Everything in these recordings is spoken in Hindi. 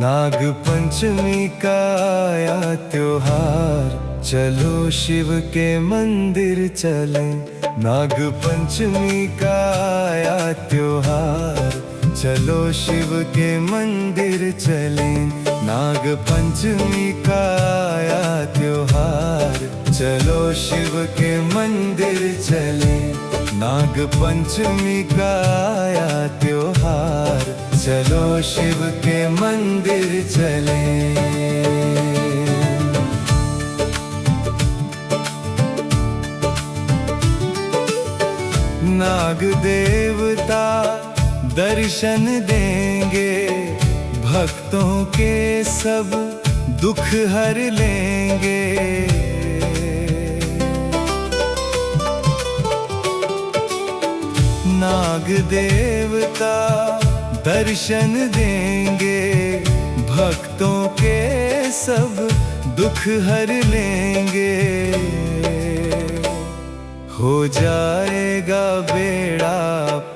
नाग पंचमी का आया त्योहार, चलो शिव के मंदिर चलें। नाग पंचमी का आया त्योहार, चलो शिव के मंदिर चलें। नाग पंचमी का आया त्योहार, चलो शिव के मंदिर चलें। नाग पंचमी का आया त्योहार, चलो शिव के मंदिर चलें। नाग देवता दर्शन देंगे, भक्तों के सब दुख हर लेंगे। नाग देवता दर्शन देंगे, भक्तों के सब दुख हर लेंगे। हो जाएगा बेड़ा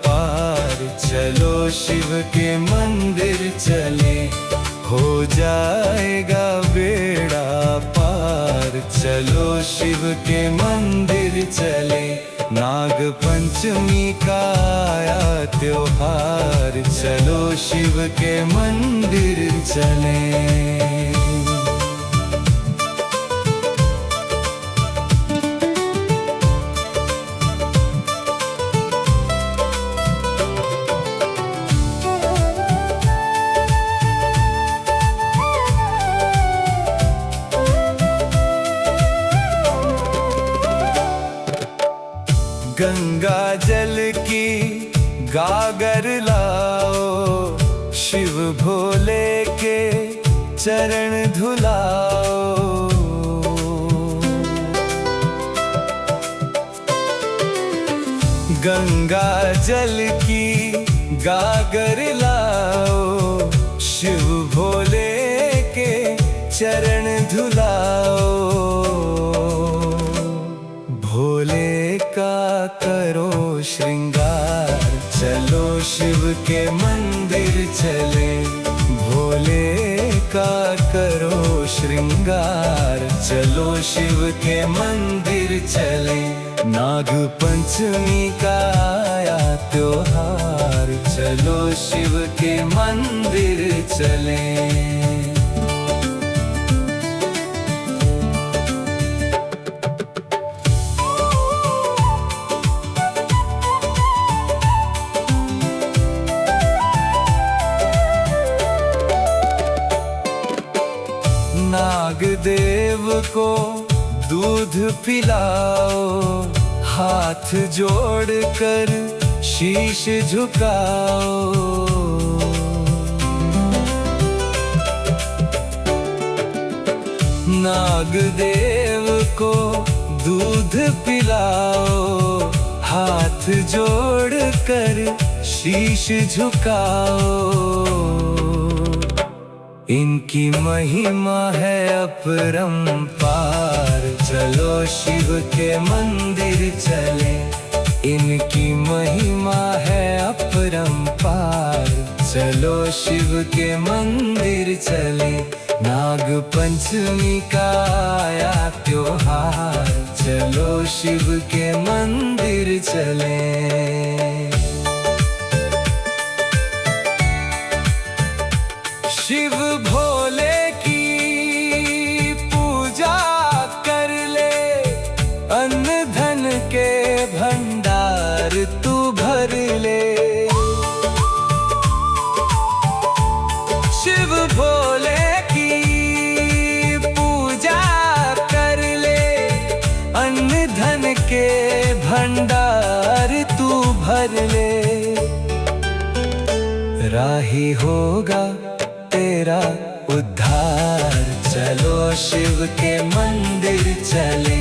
पार, चलो शिव के मंदिर चले। हो जाएगा बेड़ा पार, चलो शिव के मंदिर चले। नाग पंचमी का आया त्योहार, चलो शिव के मंदिर चलें। गंगा जल की गागर लाओ, शिव भोले के चरण धुलाओ। गंगा जल की गागर लाओ, शिव भोले के चरण धुलाओ। भोले का करो श्रृंगार, चलो शिव के मंदिर चले। भोले का करो श्रृंगार, चलो शिव के मंदिर चले। नाग पंचमी का आया त्योहार, चलो शिव के मंदिर चले। नाग देव को दूध पिलाओ, हाथ जोड़कर शीश झुकाओ। नाग देव को दूध पिलाओ, हाथ जोड़कर शीश झुकाओ। इनकी महिमा है अपरंपार, चलो शिव के मंदिर चले। इनकी महिमा है अपरंपार, चलो शिव के मंदिर चले। नाग पंचमी का आया त्योहार, चलो शिव के मंदिर चले। शिव भोले की पूजा कर ले, अन्न धन के भंडार तू भर ले। शिव भोले की पूजा कर ले, अन्न धन के भंडार तू भर ले। राही होगा तेरा उद्धार, चलो शिव के मंदिर चले।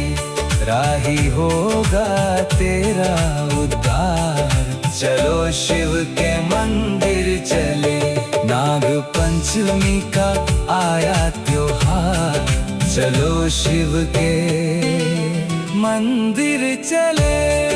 राही होगा तेरा उद्धार, चलो शिव के मंदिर चले। नाग पंचमी का आया त्योहार, चलो शिव के मंदिर चले।